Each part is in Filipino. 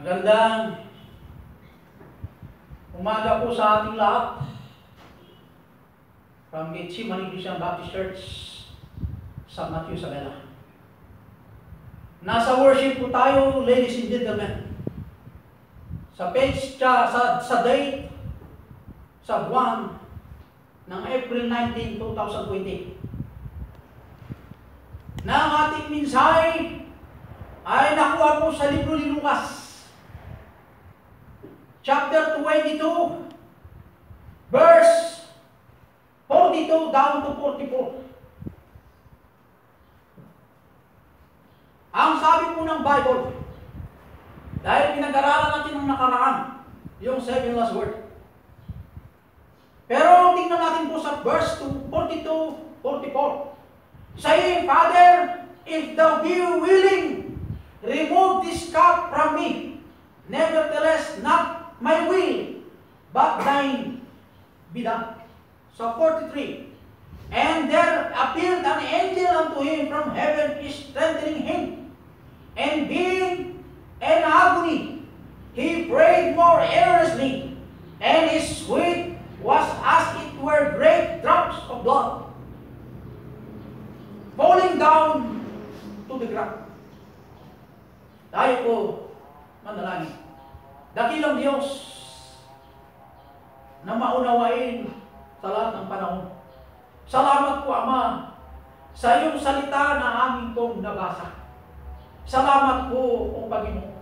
Magandang umaga po sa ating lahat from Gethsemane Christian Baptist Church sa Matthew Sabela. Nasa worship po tayo, ladies and gentlemen. Sa page, sa date, sa buwan ng April 19, 2020. Na ang ating mensahe ay nakuha po sa libro ni Lucas. Chapter 22, verse 42 down to 44. Ang sabi po ng Bible, dahil pinag-aralan natin ng nakaraan, yung 7 last word. Pero tingnan natin po sa verse 42, 44. Saying, Father, if thou be willing, remove this cup from me. Nevertheless, not my will, but thine be done. So 43. And there appeared an angel unto him from heaven, strengthening him. And being in agony, he prayed more earnestly, and his sweat was as it were great drops of blood falling down to the ground. Tayo po manalangin. Dakilang Diyos na maunawain sa lahat ng panahon. Salamat po, Ama, sa iyong salita na aming pong nabasa. Salamat po, O Panginoon,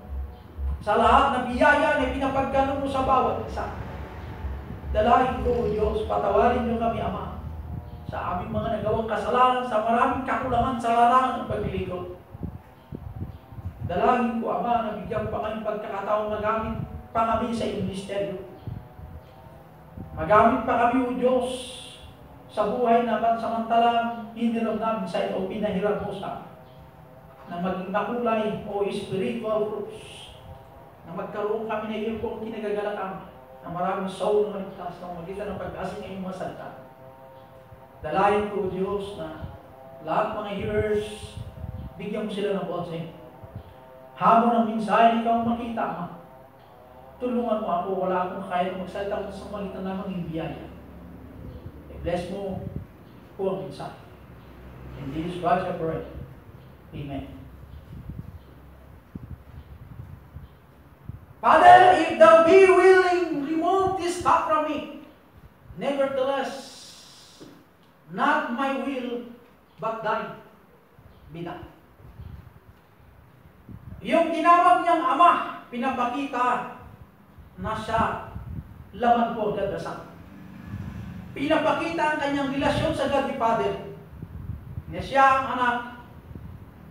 sa lahat na biyaya na pinapagkaloob mo sa bawat isa. Dalangin ko, Diyos, patawarin niyo kami, Ama, sa aming mga nagawang kasalanan, sa maraming kakulangan sa larangan ng paglilingkod. Dalangin ko, Ama, na bigyan pa kami pagkakataong magamit pa kami sa iyong ministeryo. Magamit pa kami, O Diyos, sa buhay na pansamantalang hinirap namin sa iyo, pinahirap mo sa na maging makulay o spiritual fruits, na magkaroon kami na iyo kung kinagagalakam, na maraming soul na maligtas na magitan ng pag-asing ng iyong mga salita. Dalayan ko, O Diyos, na lahat mga hearers, bigyan mo sila ng boses. Hamon ng mensahe, ikaw makita, Ama. Tulungan mo ako, wala akong kaya magsalita sa malitan lamang yung biyaya. I-bless mo po ang mensahe. In Jesus Christ I pray. Amen. Father, if thou be willing, remove this cup from me. Nevertheless, not my will, but thine be done. Yung tinawag niyang Ama, pinapakita na siya laman po dadasal. Pinapakita ang kanyang relasyon sa God the Father. Na siya ang anak,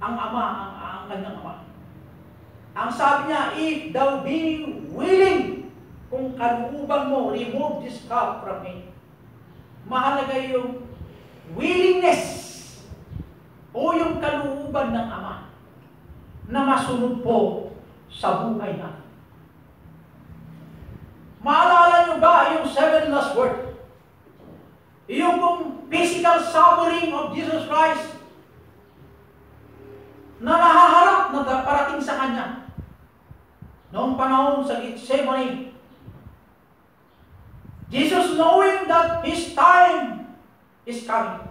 ang Ama, ang kanyang Ama. Ang sabi niya, if thou be willing, kung kalooban mo, remove this cup from me. Mahalaga yung willingness o yung kalooban ng Ama na masunod po sa buhay natin. Maalala niyo ba yung 7 last word? Yung kung physical suffering of Jesus Christ na nahaharap na parating sa Kanya noong panahon sa Gethsemane. Jesus, knowing that His time is coming.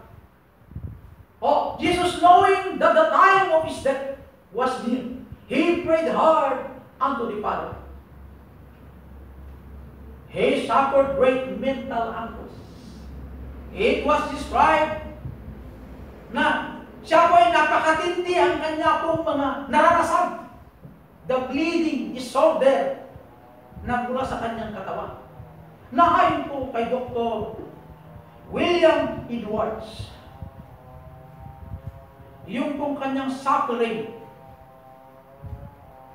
Oh, Jesus, knowing that the time of His death was near, He prayed hard unto the Father. He suffered great mental anguish. It was described na siya po ay napakatindi ang kanya pong mga naranasan. The bleeding is so there na mula sa kanyang katawan. Naayon po kay Dr. William Edwards, yung pong kanyang suffering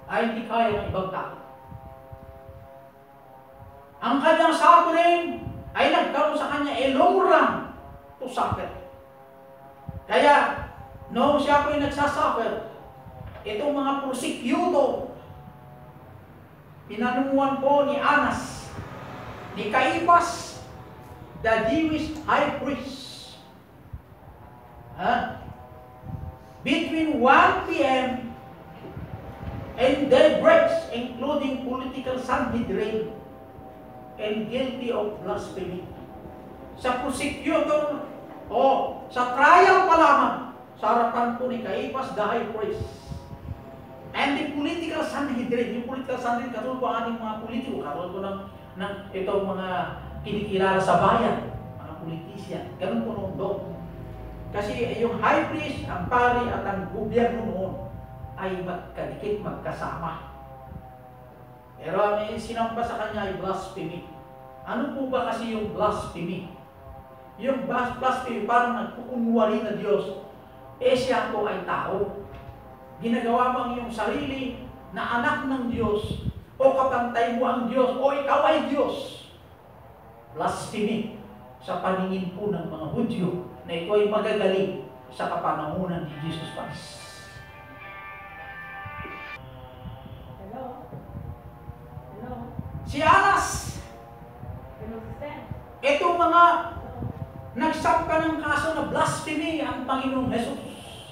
ay hindi kaya ng ibang tao. Ang kanyang suffering ay nagkaroon sa kanya a long run to suffer. Kaya, noong siya po ay nagsasuffer, itong mga prosekutor, pinanunguan po ni Anas, ni Caiaphas, the Jewish high priest, between 1 p.m. and dead breaks, including political Sanhedrin, and guilty of blasphemy. Sa prosecutor, sa trial pa lamang, sa harapan po ni Caiaphas, the high priest, and the political Sanhedrin, yung political Sanhedrin, katulad po ang ating mga politiko, katulad po ng itong mga kinikilala sa bayan, mga politisyan, ganun po noon doon. Kasi yung high priest, ang pari at ang gobyerno noon ay magkadikit, magkasama. Pero ang sinampa sa kanya ay blasphemy. Ano po ba kasi yung blasphemy? Yung blasphemy, parang nagkukunwari na Diyos, siya po ay tao. Ginagawa bang yung sarili na anak ng Diyos, o kapantay mo ang Diyos, o ikaw ay Diyos. Blasphemy sa paningin po ng mga Hudyo na ito ay magagaling sa kapanahunan ni Jesus Christ. Si Anas, itong mga nagsampa ng kaso na blasphemy ang Panginoong Jesus,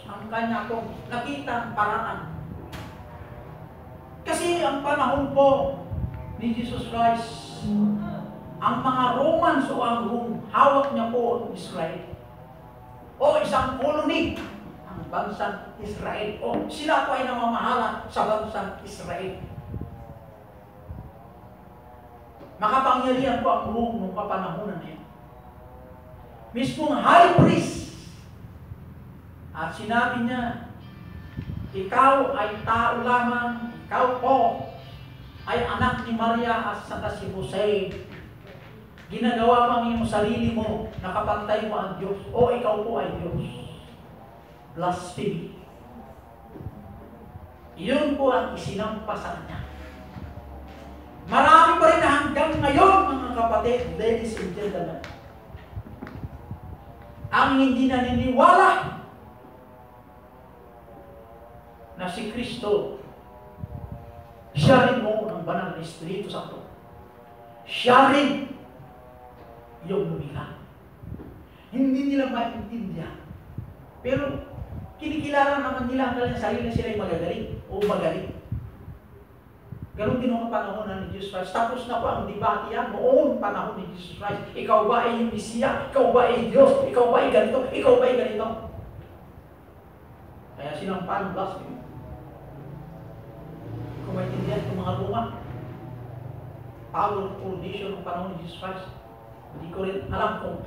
ang kanya kong nakita ang paraan. Kasi ang panahon po ni Jesus Christ, ang mga Romans o ang hawak niya po ang Israel, o isang colony, ang bansang Israel, o sila po ay namamahala sa bansang Israel. Makapangyarihan po ang Rome noong kapanahunan na yun. Mismong high priest, at sinabi niya, ikaw ay tao lamang, ikaw po ay anak ni Maria at saka si Jose. Ginagawa mang iyong sarili mo, nakapantay mo ang Diyos, o ikaw po ay Diyos. Blasphemy. Iyon po ang isinampa sa kanya. Marami pa rin hanggang ngayon, mga kapatid, ladies and gentlemen, ang hindi naniniwala na si Kristo, siya rin mo ng banal na Espiritu Santo. Siya rin yung lumikha. Hindi nila maintindihan. Pero kinikilala naman nila ang kanilang sarili na sila ay magagaling o magaling. Ganun din ang panahon ni Jesus Christ. Tapos na po ang debate yan noong panahon ni Jesus Christ. Ikaw ba ay Mesiya? Ikaw ba ay Diyos? Ikaw ba ay ganito? Ikaw ba ay ganito? Kaya sinampan blasphemy. Kung maintindihan itong mga Roma, powerful nation ng panahon ni Jesus Christ. Hindi ko rin alam kung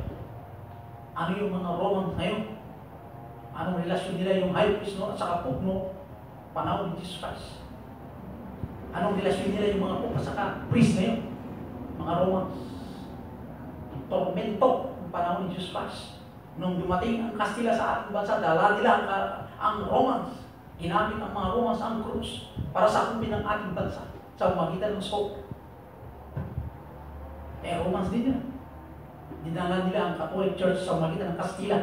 ano yung mga Romans ngayon. Anong relasyon nila yung high priest at saka Pope panahon ni Jesus Christ. Anong relasyon nila yung mga Pope at saka priest ngayon, mga Romans. Tormento ng panahon ni Jesus Christ. Nung dumating ang Kastila sa ating bansa, dala nila ang Romans. Ginamit ang mga Romans ang krus para sakupin ang ating bansa sa magitan ng soap. Romans din yun. Dinala nila ang Catholic Church sa magitan ng Kastila.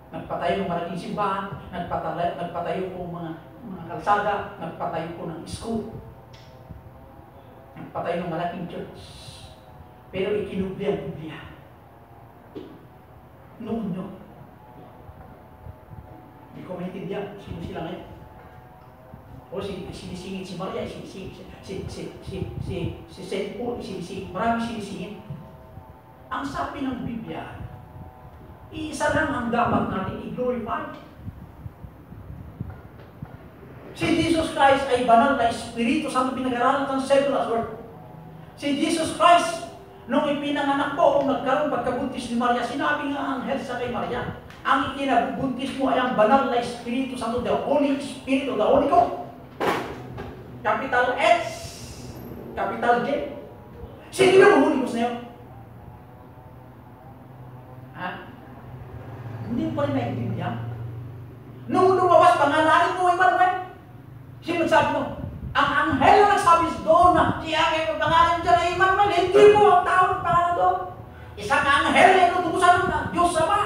Nagpatayo ng malaking simbahan, nagpatayo po mga kalsada, nagpatayo po ng school, nagpatayo ng malaking church. Pero ikinubli-bubli noon yun. Hindi ko maintindihan sino sila ngayon. O sinisingit si Maria, si St. Paul, marami sinisingit. Ang sabi ng Biblia, isa lang ang dapat natin i-glorify. Si Jesus Christ ay banal na Espiritu Santo, pinag-aralan ng secular word. Si Jesus Christ, nung ipinanganak po, kung nagkaroon pagkabuntis ni Maria, sinabi nga ang anghel sa kay Maria, ang ikinabuntis mo ay ang banal na Espiritu Santo, the Holy Spirit of the Holy Ghost. Capital S, capital J. Sino yung Holy Ghost na yun? Hindi pa rin naiintindihan. Nung lumabas, pangalanin mo, Emmanuel. Sino nagsabi mo? Ang anghel na nagsabi doon na siya kayo pangalan dyan ay Emmanuel. Hindi po ang tao ng pangalan doon. Isang anghel na inutubusan ng Diyos Ama.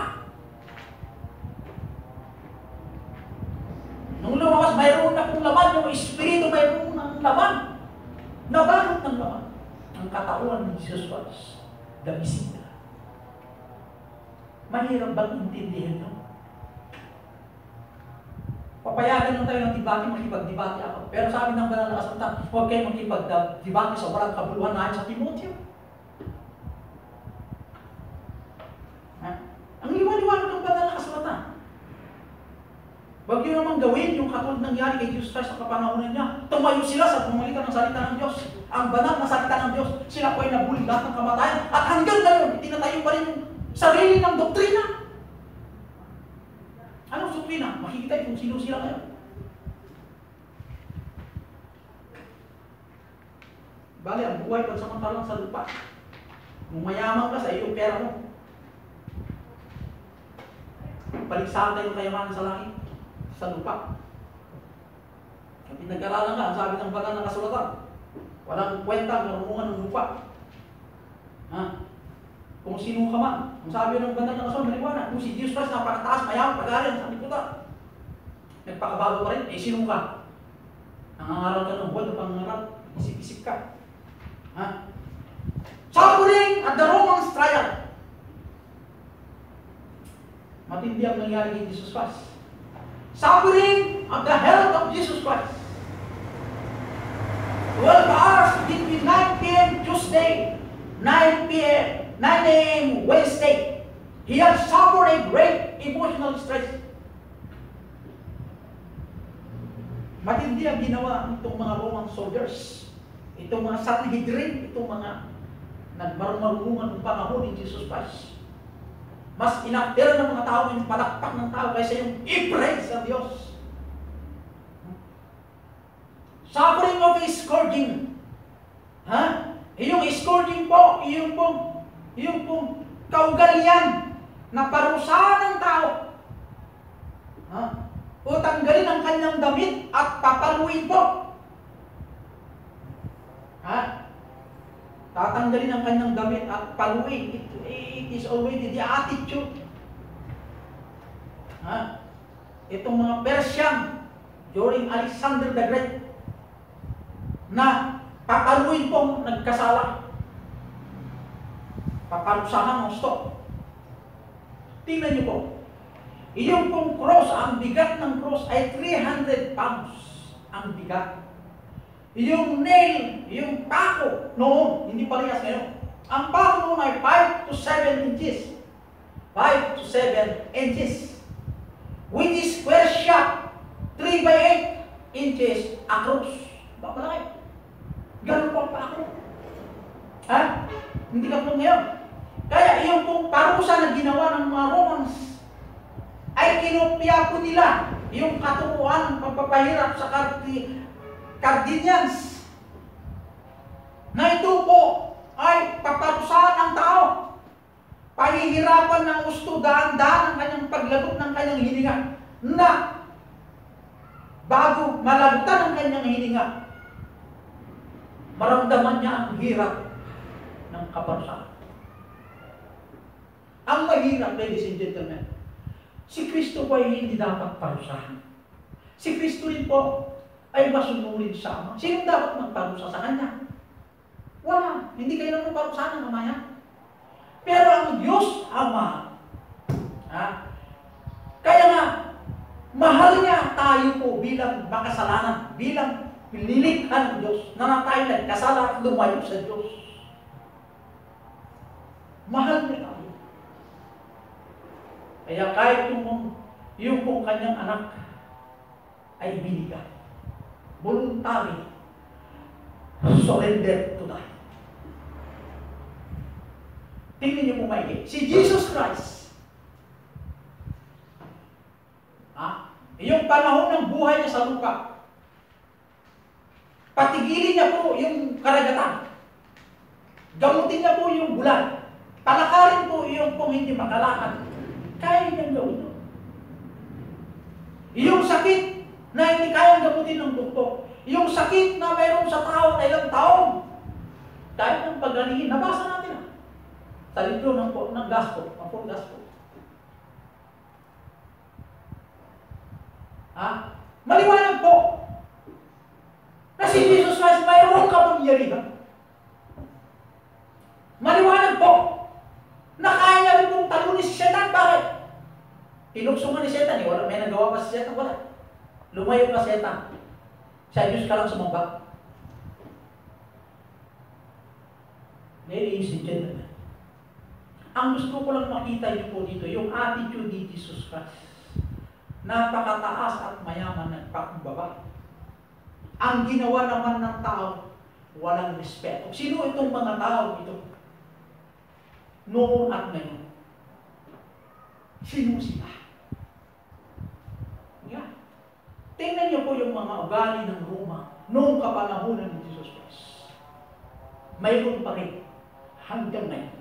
Nung lumabas, mayroon na kong laman. Yung Espiritu mayroon ng laman. Nabalot ng laman. Ang katauhan ni Jesus Christ. The Messiah. Mahirap bang intindihin ito? Papayagan lang tayo ng debate, makipag-debate ako. Pero sabi ng banal na kasulatan, huwag kayo makipag-debate sa walang kabuluhan na sa Timoteo. Ang liwan-liwanag ng banal na kasulatan. Huwag nyo naman gawin yung katulad nangyari kay Jesus Christ sa kapanahonan niya. Tumayo sila sa pumalitan ng salita ng Diyos. Ang banal na salita ng Diyos, sila po ay nabuli lahat ng kamatayan. At hanggang ngayon, itinatayo pa rin yung sarili ng doktrina. Anong doktrina? Makikita kung sino sila ngayon. Bale, ang buhay pansamantalang sa lupa. Kung mayaman ka sa iyong pera mo, paligsahan tayo ng kayamanan sa langit, sa lupa. Kapag nag-aralan ka, ang sabi ng banal na kasulatan, walang kwenta ang karunungan ng lupa. Kung sino ka man, ang sabi ng banal na kasulatan, maliwanag, kung si Jesus Christ napakataas, mayaman, pag-aral, sabi ko ta, nagpakabago pa rin, sino ka? Nangangaral ka ng buwan ng pangangaral, isip-isip ka. Suffering at the Romans trial. Matindi ang nangyari kay Jesus Christ. Suffering at the health of Jesus Christ. 12 hours between 9 p.m. Tuesday, 9 a.m. Wednesday. He had suffered a great emotional stress. Matindi ang ginawa itong mga Roman soldiers. Itong mga Sanhedrin, itong mga nagmarungan ng panahon ni Jesus Christ. Mas inaptera ng mga tao yung palakpak ng tao kaysa yung i-praise sa Diyos. Suffering of scourging. Yung scourging po, yung pong kaugalian na parusahan ng tao. O tanggalin ang kanyang damit at papaluin po. Tatanggalin ang kanyang damit at paluin. It is already the attitude. Itong mga Persian during Alexander the Great na papaluin pong nagkasala. Paparusahan ng stop. Tingnan niyo po. Iyong pong cross, ang bigat ng cross ay 300 pounds. Ang bigat. Yung nail, yung pako noon, hindi parehas ngayon. Ang pako noon ay 5 to 7 inches. 5 to 7 inches. With the square shaft, 3 by 8 inches across. Baka malaki. Ganun po ang pako. Hindi ka po ngayon. Kaya yung pong parusa na ginawa ng mga Romans ay kinopya po nila yung katuruan ng pagpapahirap sa Carthaginians na ito po ay paparusahan ng tao. Pahihirapan ng gusto, daan-daan ang kanyang paglagot ng kanyang hininga na bago malagutan ang kanyang hininga, maramdaman niya ang hirap ng kaparusahan. Ang mahirap, ladies and gentlemen, si Kristo po ay hindi dapat parusahan. Si Kristo rin po ay masunurin sa Ama. Sino dapat magparusa sa Kanya? Wala. Hindi kayo naman parusahan ng Ama niya. Pero ang Diyos Ama, kaya nga, mahal niya tayo po bilang makasalanan, bilang pinilikhan ng Diyos, na tayo nagkasala at lumayo sa Diyos. Mahal niya tayo. Kaya kahit yung pong kanyang anak ay binigay. Voluntary. Surrender to die. Tingnan niyo po maigi. Si Jesus Christ, yung panahon ng buhay niya sa lupa, patigilin niya po yung karagatan. Gamutin niya po yung bulan. Palakarin po yung pong hindi makalakad. Kaya niyang gawin ito. Yung sakit na hindi kayang gamutin ng doktor, yung sakit na mayroon sa tao na ilang taon, kahit ng paggalingin, nabasa natin sa libro ng gospel, ng full gospel. Maliwanag po na si Jesus Christ mayroong kapangyarihan. Maliwanag po na kaya niya rin pong talunin si Satan. Bakit? Tinuksungan ni Satan, wala, may nagawa pa si Satan, wala. Lumayo ka, Satan. Sa Diyos ka lang sumamba. Ladies and gentlemen, ang gusto ko lang makita niyo po dito, yung attitude ni Jesus Christ. Napakataas at mayaman ng pakumbaba. Ang ginawa naman ng tao, walang respeto. Sino itong mga tao ito? Noon at ngayon. Sino sila? Yeah. Tingnan niyo po yung mga ugali ng Roma noong kapanahunan ni Jesus Christ. Mayroon pa rin hanggang ngayon.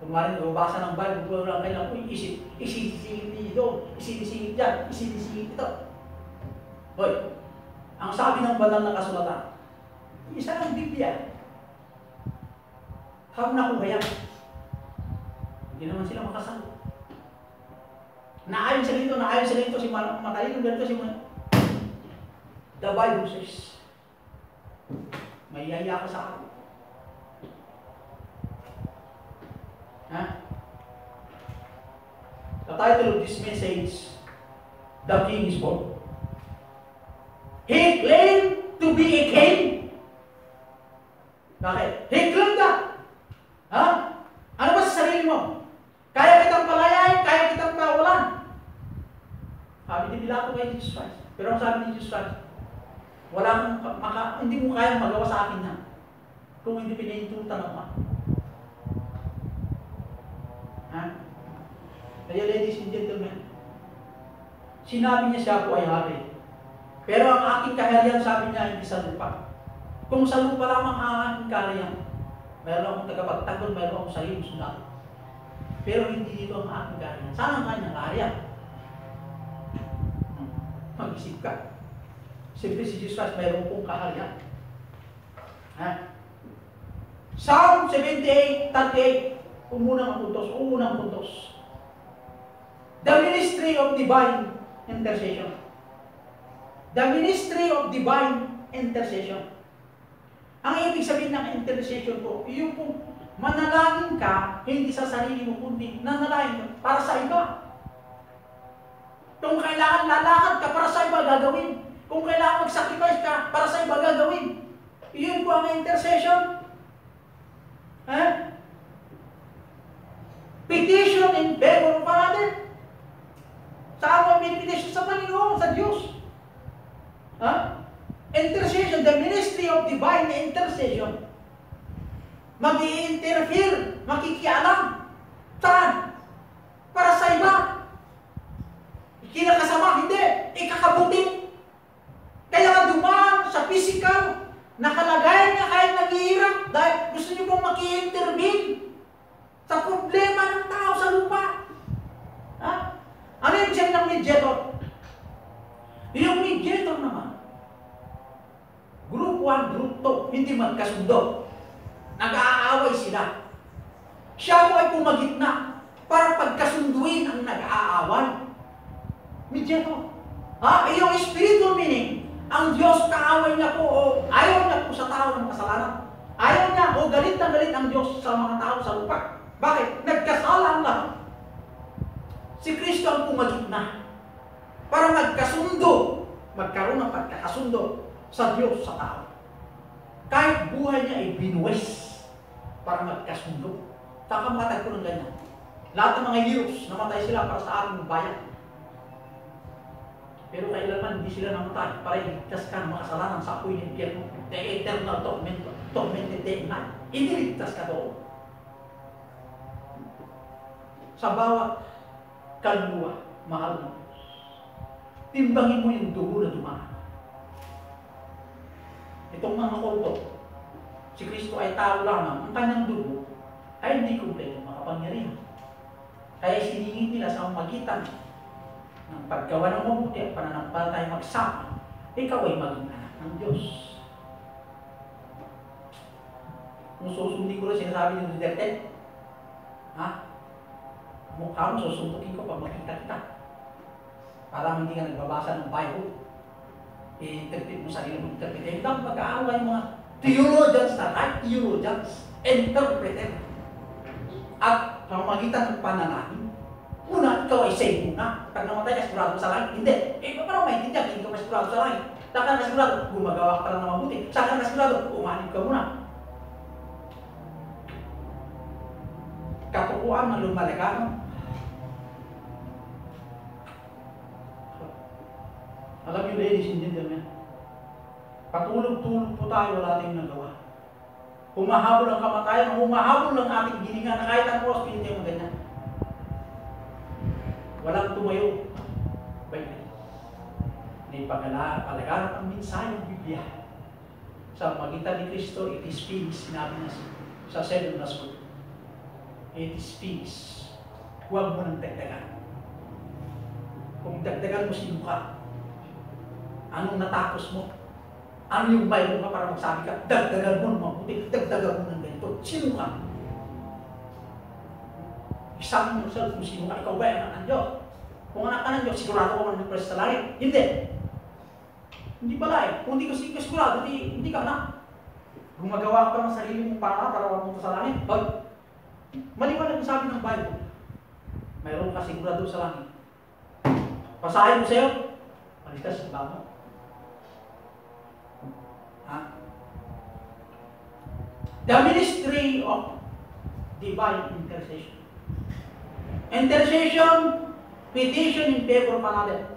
Kunwari, nababasa ng Bible, kung lang kailang, isinisingit dito, isinisingit dyan, isinisingit ito. Hoy, ang sabi ng banal na kasulatan, isa ng Biblia, habang nakuha yan, hindi naman sila makasagot. Naayon sa dito, si matalino ganito, si the Bible says, may yaya ka sa akin. Ha? The title of this message, The King is Born. He claimed to be a king. Bakit? He claimed that. Ha? Ano ba sa sarili mo? Kaya kitang palayain, kaya kitang pawalan. Sabi ni Pilato kay Jesus Christ. Pero ang sabi ni Jesus Christ, hindi mo kayang magawa sa akin na kung hindi pinahintutan ako. Ha? Kaya ladies and gentlemen, sinabi niya siya po ay hari. Pero ang aking kaharian, sabi niya, hindi sa lupa. Kung sa lupa lamang ang aking kaharian, mayroon akong tagapagtanggol, mayroon akong sarili sundalo. Pero hindi dito ang aking kaharian. Saan ang kanyang kaharian? Mag-isip ka. Siyempre si Jesus Christ, mayroon pong kaharian. Ha? Psalm 78:38. Unang puntos. The ministry of divine intercession. The ministry of divine intercession. Ang ibig sabihin ng intercession po, yung po, manalangin ka, hindi sa sarili mo, kundi nanalangin ka para sa iba. Kung kailangan lalakad ka, para sa iba gagawin. Kung kailangan mag-sacrifice ka, para sa iba gagawin. Iyon po ang intercession. Petition in favor of another. Saan mo may petition? Sa Panginoon, sa Diyos. Intercession, the ministry of divine intercession. Mag-i-interfere, makikialam. Saan? Para sa iba. Kinakasama, hindi. Ikakabuti. Kaya nga dumaan sa physical, nakalagay niya kahit naghihirap dahil gusto niyo pong maki-intervene sa problema ng tao sa lupa. Ano yung sabi ng mediator? Yung mediator naman, Group 1, Group 2, hindi magkasundo. Nag-aaway sila. Siya po ay pumagitna para pagkasunduin ang nag-aaway. Mediator. Yung spiritual meaning, ang Diyos kaaway niya po o ayaw niya po sa tao ng kasalanan. Ayaw niya o galit na galit ang Diyos sa mga tao sa lupa. Bakit? Nagkasala ang lahat. Si Kristo ang pumagitna para magkasundo, magkaroon ng pagkakasundo sa Diyos sa tao. Kahit buhay niya ay binuwes para magkasundo. Takamatay ko ng ganyan. Lahat ng mga heroes, namatay sila para sa ating bayan. Pero kailanman hindi sila namatay para iligtas ka ng mga kasalanan sa apoy ng impyerno. The eternal tormented day and night. Iniligtas ka doon. Sa bawat kaluluwa, mahal na Diyos. Timbangin mo yung dugo na dumaan. Itong mga kulto, si Kristo ay tao lamang, ang kanyang dugo ay hindi kumpleto makapangyarihan. Kaya siningit nila sa magitan ng paggawa ng mabuti at pananampalatay magsama, ikaw ay maging anak ng Diyos. Kung susundin ko rin sinasabi ni Duterte, mukha mo, susundukin ko pag makita kita. Para hindi ka nagbabasa ng Bible. I-interpret mo sarili mo, interpret. Dapat mag-aaway yung mga theologians na right theologians, interpreter. At pamagitan ng pananahin, Una, ikaw ay saved muna. Pag namatay ka, sigurado sa langit. Hindi. Paano maintindihan? Hindi ka pa sigurado sa langit. Saan ka sigurado? Gumagawa ka pa lang na mabuti. Saan ka sigurado? Umanib ka muna. Katukuan ng lumalikano. Alam niyo, ladies and gentlemen, patulog-tulog po tayo, wala tayong nagawa. Humahabol ang kamatayan, humahabol ang ating gininga na kahit ang oras, hindi mo ganyan. Walang tumayo. Bayan. May palaganap ang mensahe ng Biblia. Sa magitan ni Kristo, it is finished. Sinabi niya sa 7 Gospel. It is finished. Huwag mo nang dagdagan. Kung dagdagan mo, sino ka? Anong natapos mo? Ano yung Bible ka para magsabi ka? Dagdagan mo ng mabuti. Dagdagan mo ng ganito. Sino ka? Examine yourself kung sino ka. Ikaw ba ay anak ng Diyos? Kung anak ka ng Diyos, sigurado ko mag-press sa langit. Hindi. Hindi pala eh. Kung hindi ka sigurado, hindi ka anak. Gumagawa ka pa ng sarili mong para mapunta sa langit. Maliwanag ang sabi ng Bible. Mayroon ka sigurado sa langit. Pasahin mo sa'yo, malikas sa baba. The ministry of divine intercession. Intercession, petition in favor of another.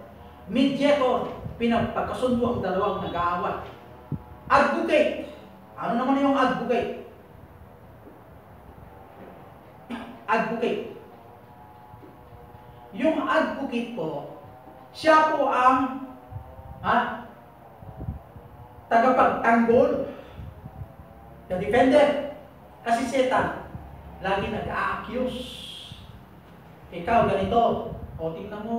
Mediator, pinagpagkasundo ang dalawang nag-aaway. Advocate. Ano naman yung advocate? Advocate. Yung advocate po, siya po ang tagapagtanggol, the defender. Kasi Satan, lagi nag-a-accuse. Ikaw, ganito. O, tingnan mo,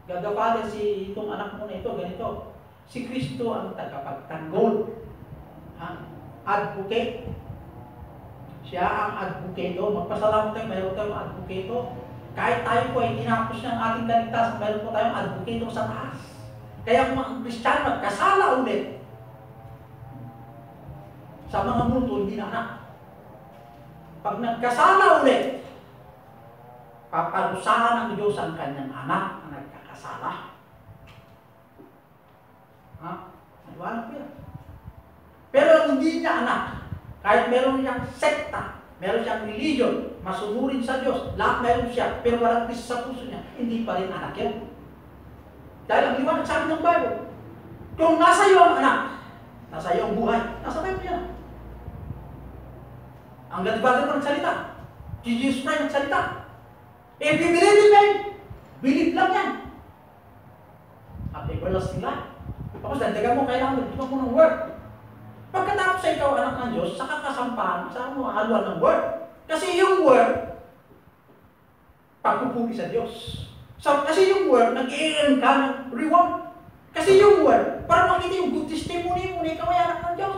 gagapala si itong anak mo na ito, ganito. Si Kristo ang tagapagtanggol. Advocate. Siya ang advocato. Magpasalamat tayo, mayroon tayong advocato. Kahit tayo po ay tinapos ng ating kaligtasan, mayroon po tayong advocato sa taas. Kaya kung ang Kristiyano nagkasala ulit, sa mga multo, hindi na anak. Pag nagkasala ulit, paparusahan ng Diyos ang kanyang anak na nagkakasala. Naliwanag ko yan. Pero hindi niya anak. Kahit meron siyang sekta, meron siyang religion, masunurin sa Diyos, lahat meron siya, pero walang Kristo sa puso niya, hindi pa rin anak yan. Dahil ang liwanag sabi ng Bible, kung nasa iyo ang anak, nasa iyo ang buhay, nasa Bible yan. Ang Godfather mo nagsalita, Jesus Christ nagsalita. If you believe in me, believe lang yan. At everlasting life. Tapos dandagan mo, kailangan magtulong mo ng word. Pagkatapos sa ikaw anak ng Diyos, saka kasampahan, saka mo haluan ng word. Kasi yung word, pagpupuli sa Diyos. So, kasi yung word, nag-i-earn ka ng reward. Kasi yung word, para makita yung good testimony mo na ikaw ay anak ng Diyos.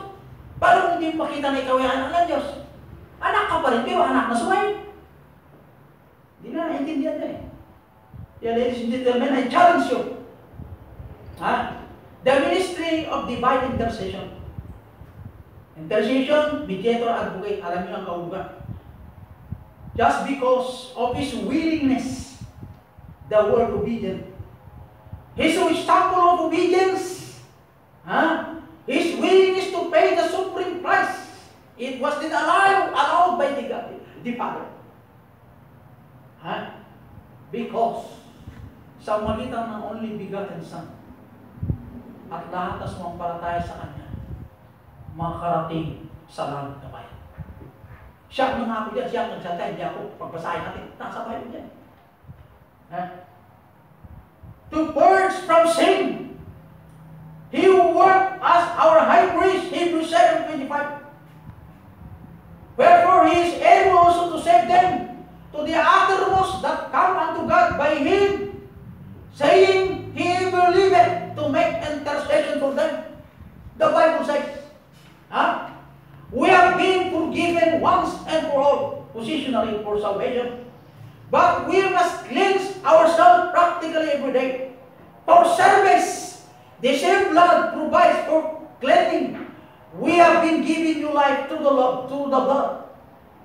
Para hindi mo makita na ikaw ay anak ng Diyos. Anak ka pa rin, pero anak na suway. Hindi na naintindihan din eh. Yeah, ladies and gentlemen, I challenge you. The ministry of divine intercession. Intercession, mediator, advocate, alam niyo ang kaubugan. Just because of his willingness, the word obedient. His example of obedience, his willingness to pay the supreme price. It was then allowed by the Father. Because sa magitan ng only begotten Son at lahat na sumampalataya sa Kanya, makakarating sa langit na bayan. Siya ang nangako dyan, siya ang nagsalita, hindi ako. Pagbasahin natin, nasa Bible dyan. To purge from sin, He who worked as our high priest, Hebrews 7:25. Wherefore He is able also to save them to the uttermost that come unto God by Him, saying, He believeth to make intercession for them. The Bible says, we have been forgiven once and for all, positionally for salvation. But we must cleanse ourselves practically every day. For service, the same blood provides for cleansing. We have been given new life through the blood.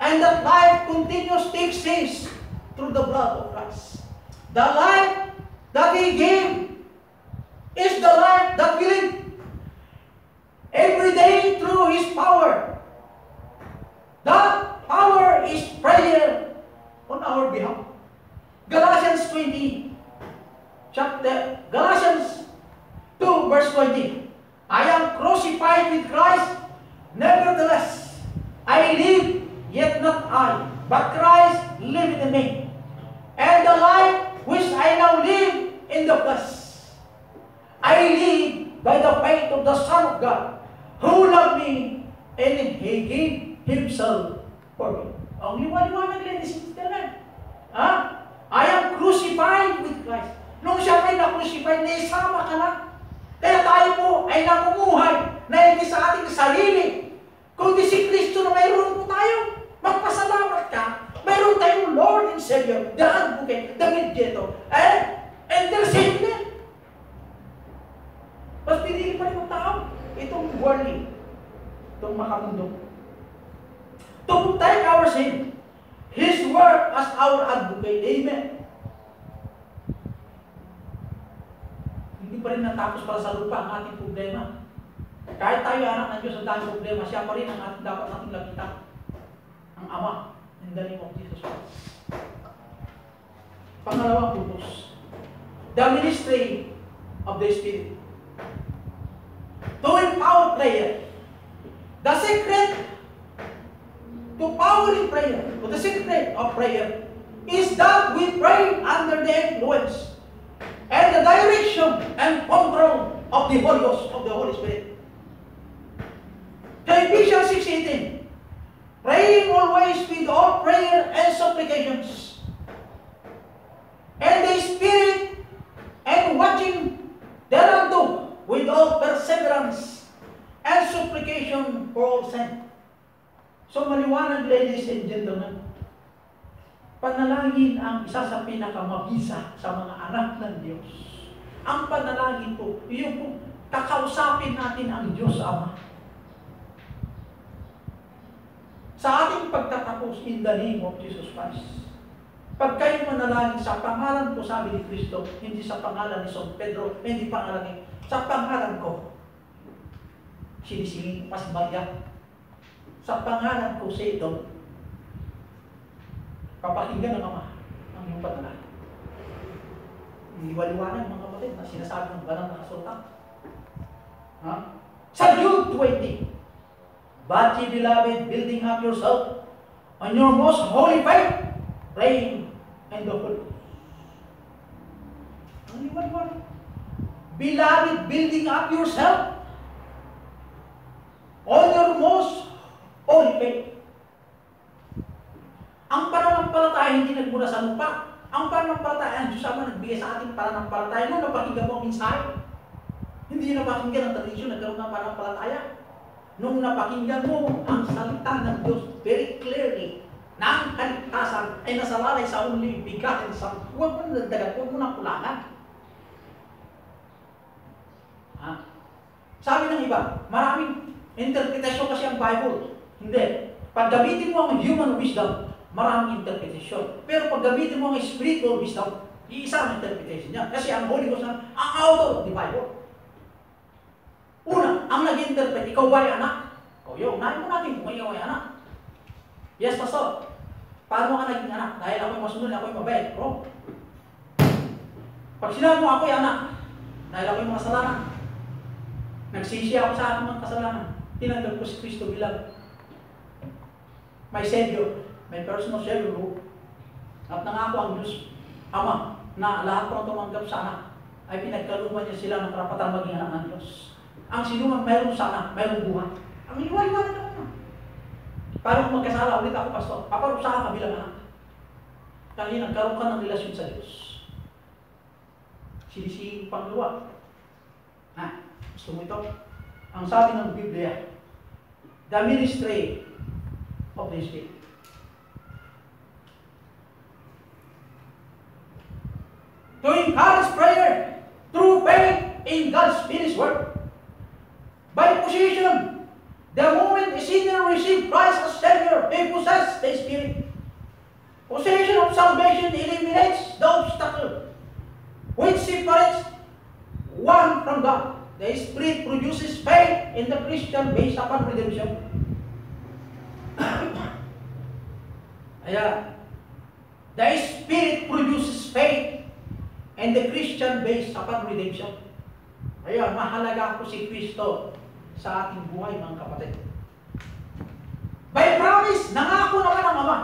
And that life continues to exist through through the blood of Christ. The life that He gave is the life that we live. Every day through His power. That power is prayer on our behalf. Galatians 2 verse 20. I am crucified with Christ, nevertheless I live, yet not I, but Christ liveth in me. And the life which I now live in the flesh, I live by the faith of the Son of God, who loved me and He gave Himself for me. Ang liwanag, ladies and gentlemen. I am crucified with Christ. Nung siya ay na-crucified, naisama ka na. Kaya tayo po ay namumuhay na hindi sa ating sarili, kundi si Kristo na mayroon po tayo. Magpasalamat ka. Mayroon tayong Lord and Savior, the Advocate, the Mediator, and intercede. Mas pinili pa rin ang tao. Itong worldly, itong makamundo. To take our sin, His work as our advocate. Amen. Hindi pa rin natapos para sa lupa ang ating problema. Kahit tayo anak ng Diyos ang daming problema, siya pa rin ang ating dapat nating lapitan. Ang Ama, in the name of Jesus Christ. Pangalawang purpose, the ministry of the Spirit. To empower prayer. The secret to power in prayer, or the secret of prayer, is that we pray under the influence and the direction and control of the Holy Ghost, of the Holy Spirit. Ephesians 6:18, praying always with all prayer and supplications, and the Spirit, and watching thereunto with all perseverance and supplication for all saints. So maliwanag, ladies and gentlemen, panalangin ang isa sa pinakamabisa sa mga anak ng Diyos. Ang panalangin po, yung po, kakausapin natin ang Diyos Ama. Sa ating pagtatapos in the name of Jesus Christ, pag kayo manalangin sa pangalan ko, sabi ni Kristo, hindi sa pangalan ni San Pedro, hindi pangalan ni, sa pangalan ko, sinisingin ko pa si Maria. Sa pangalan ko sa ito, papakinggan ng Ama ang iyong panalangin. Liwaliwanag mga kapatid na sinasabi ng banal na kasulatan. Sa Jude 20, but ye beloved, building up yourself on your most holy faith, praying in the Holy Ghost. Ang liwaliwanag. Beloved, building up yourself on your most holy faith. Ang pananampalataya hindi nagmula sa lupa. Ang pananampalataya, ang Diyos Ama nagbigay sa ating pananampalataya. Nung napakinggan mo ang mensahe, hindi napakinggan ang tradisyon, nagkaroon ng pananampalataya. Nung napakinggan mo ang salita ng Diyos very clearly, na ang kaligtasan ay nasalalay sa only begotten Son, huwag mo na nagdagan, huwag mo na kulangan. Sabi ng iba, maraming interpretasyon kasi ang Bible. Hindi. Pag gamitin mo ang human wisdom, maraming interpretation. Pero pag gamitin mo ang spiritual wisdom, iisa ang interpretation niya. Kasi ang Holy Ghost ang author of the Bible. Una, ang nag-interpret, ikaw ba ay anak? O yun, unahin mo natin kung ikaw ay anak. Yes, Pastor. Paano ka naging anak? Dahil ako'y masunod, ako'y mabait. Wrong. Pag sinabi mo ako'y anak, dahil ako'y makasalanan, nagsisi ako sa aking mga kasalanan, tinanggap ko si Kristo bilang may Savior, may personal Savior, at nangako ang Diyos, Ama, na lahat po tumanggap sa anak, ay pinagkalooban niya sila ng karapatan maging anak ng Diyos. Ang sinumang mayroon sa anak, mayroong buhay. Ang liwaliwanag ako na. Para kung magkasala ulit ako, Pastor, paparusahan ka bilang anak. Kasi nagkaroon ka ng relasyon sa Diyos. Sinising pangluwa. Gusto mo ito? Ang sabi ng Biblia, the ministry of the Spirit. To encourage prayer through faith in God's finished work. By position, the moment a sinner receives Christ as Savior, they possess the Spirit. Possession of salvation The Spirit produces faith in the Christian based upon redemption. Ayan. The Spirit produces faith in the Christian based upon redemption. Ayan, mahalaga po si Kristo sa ating buhay, mga kapatid. By promise, nangako naman ang Ama,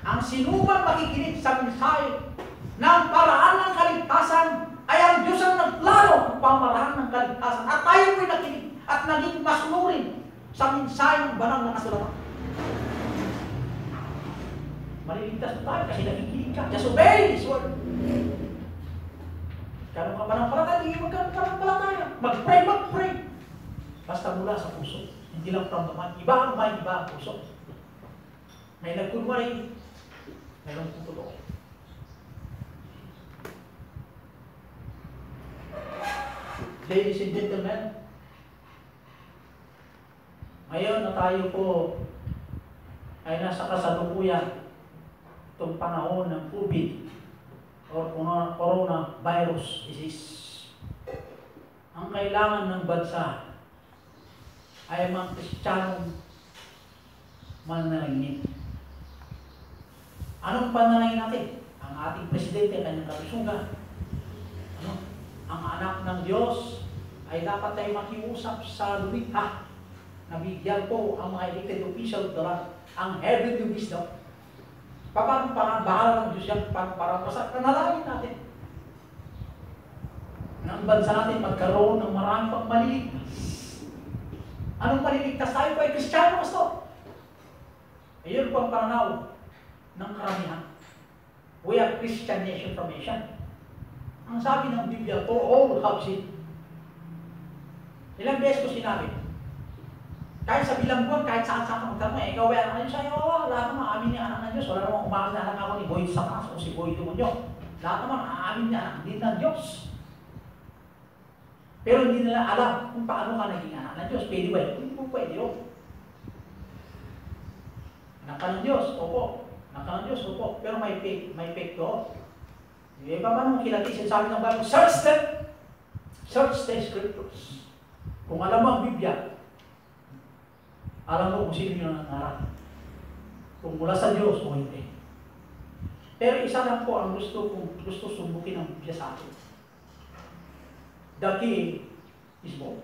ang sinumang makikinig sa mensahe ng paraan ng kaligtasan ay ang Diyos ang nagplano ng pamaraan ng kaligtasan. At tayo po'y nakinig at naging masunurin sa mensahe ng banal na kasulatan. Maliligtas tayo kasi nakikinig ka. Just obey His word. Karoon ka panampalataya, hindi magkaroon ka panampalataya. Mag-pray. Basta mula sa puso. Hindi lang from the mind. Iba ang mind, iba ang puso. May nagkunwari, mayroong pupulo. Ladies and gentlemen, ngayon na tayo po ay nasa kasalukuyan itong panahon ng COVID or coronavirus disease. Ang kailangan ng bansa ay mga Kristiyanong mananalangin. Anong panalangin natin? Ang ating presidente, kanyang kalusugan. Ang anak ng Diyos ay dapat tayo makiusap sa lumikha na bigyan po ang mga elected official of the land ang heavenly wisdom. Paano bahala ng Diyos yan para sa panalangin natin. Ang bansa natin magkaroon ng maraming pang maliligtas. Anong maliligtas tayo po ay Kristiyano, Pastor? Ayun po ang pananaw ng karamihan. We are Christian nation from Asia. Ang sabi ng Biblia, for all have sinned. Ilang beses ko sinabi, kahit sa bilang buwan, kahit saan-saan ka magtanong, ikaw ay anak ng Diyos, ay lahat naman aamin niya anak ng Diyos. Wala namang umamin na anak ako ni Boyd Sakas o si Boyd Dumunyo. Lahat naman aamin niya anak din ng Diyos. Pero hindi nila alam kung paano ka naging anak ng Diyos. Pwede ba? Hindi mo pwede yun. Anak ka ng Diyos, opo. Anak ka ng Diyos, opo. Pero may fake doon. Yung iba man ang kilati, sinasabi ng Bible, search the Scriptures. Kung alam mo ang Biblia, alam mo kung sino yung nangarap. Kung mula sa Diyos o hindi. Pero isa lang po ang gusto sumbukin ng Biblia sa atin. The King is born.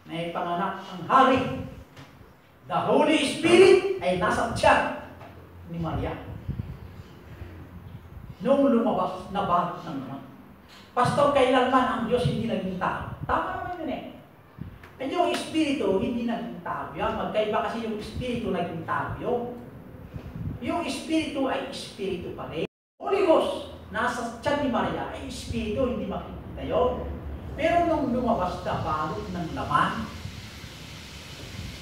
May panganak ang hari. The Holy Spirit ay nasa tiyan ni Maria. Noong lumabas, nabalot ng naman. Pastor, kailanman ang Diyos hindi naging tao. Tama naman yun eh. At yung Espiritu, hindi naging tao yan. Magkaiba kasi yung Espiritu naging tao yun. Yung Espiritu ay Espiritu pa rin. Holy Ghost, nasa tiyan ni Maria, ay Espiritu, hindi makikita yun. Pero nung lumabas na balot ng laman,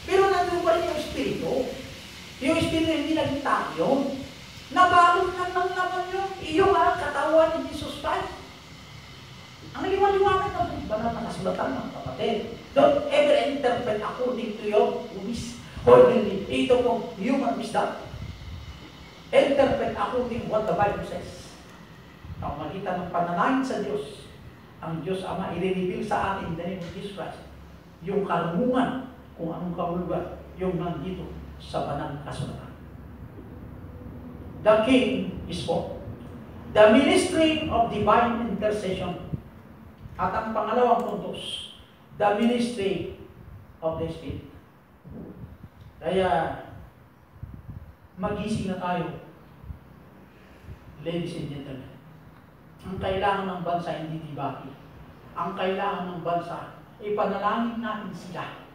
pero nandun pa rin yung Espiritu. Yung Espiritu hindi naging tao yun. Nabalot lang ng laman yun. Iyong katawan ni Jesus Christ. Ang liwanag ng banal na kasulatan ng kapatid. Don't ever interpret according to your wish. Ordinary. Ito pong human wisdom. Interpret according what the Bible says. Ang magitan ng panalangin sa Diyos, ang Diyos Ama i-reveal sa atin in the name of Jesus Christ. Yung karunungan kung anong kahulugan, yung nandito sa banal na kasulatan. The King is born. The ministry of divine intercession. At ang pangalawang puntos, the ministry of the Spirit. Kaya, magising na tayo, ladies and gentlemen. Ang kailangan ng bansa hindi tibaki. Ang kailangan ng bansa, ipanalangin natin sila.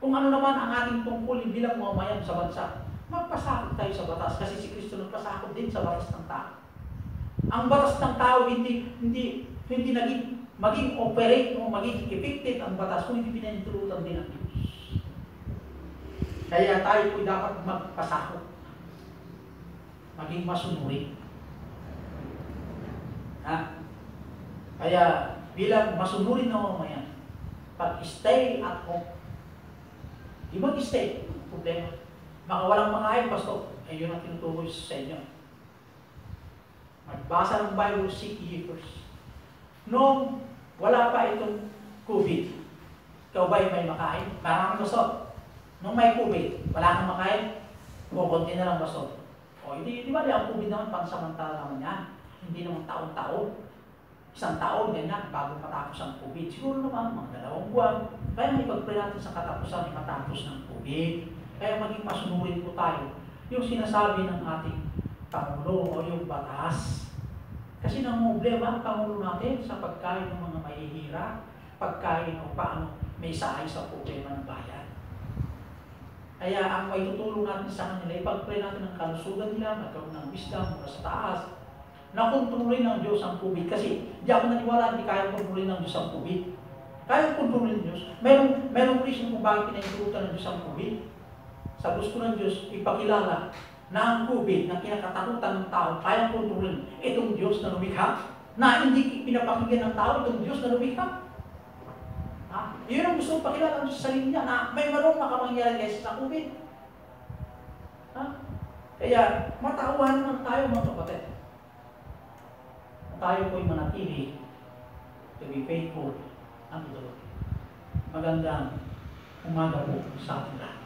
Kung ano naman ang ating tungkulin bilang mamayan sa bansa, magpasakot tayo sa batas kasi si Kristo nagpasakot din sa batas ng tao. Ang batas ng tao hindi maging operate o maging effective ang batas kung hindi pinahintulutan din ang Diyos. Kaya tayo po dapat magpasakot. Maging masunurin. Kaya bilang masunurin na mamayan, pag-stay at home, di mag-stay, problema. Makawalang makain, Pastor, ay yun ang tinutukoy sa inyo. Magbasa ng Bible, seek ye first. Noong Wala pa itong COVID. Ikaw ba'y may makain? Maraming basot. Nung may COVID, wala kang makain? O konti na lang basot. O hindi ba ang COVID naman pansamantala naman yan? Hindi naman taon-taon. Isang taon, ganyan, bago matapos ang COVID. Siguro naman, mga 2 buwan. Kaya ipag-pray natin sa katapusan ay matapos ng COVID. Kaya maging masunurin po tayo yung sinasabi ng ating Pangulo o yung batas. Kasi problema ang Pangulo natin sa pagkain ng mga mahihirap, pagkain o paano may saay sa problema ng bayan. Kaya ang may tutulong natin sa kanila, ipag-pray natin ang kalusugan nila, magkaroon ng wisdom mula sa taas, na kontrolin ng Diyos ang COVID. Kasi di ako naniwala, hindi kaya kontrolin ng Diyos ang COVID. Kaya kontrolin ng Diyos. Merong reason kung bakit pinahintulutan ng Diyos ang COVID. Sa gusto ng Diyos, ipakilala na ang COVID na kinakatakutan ng tao, kaya kontrolin itong Diyos na lumikha, na hindi pinapakinggan ng tao itong Diyos na lumikha. Yun ang gusto pakilala ng Diyos sa sarili niya, na may marong makamangyari kaysa sa COVID. Kaya matauhan naman tayo mga kapatid. Tayo po'y manatili to be faithful unto the Lord. Magandang umaga po sa ating lahat.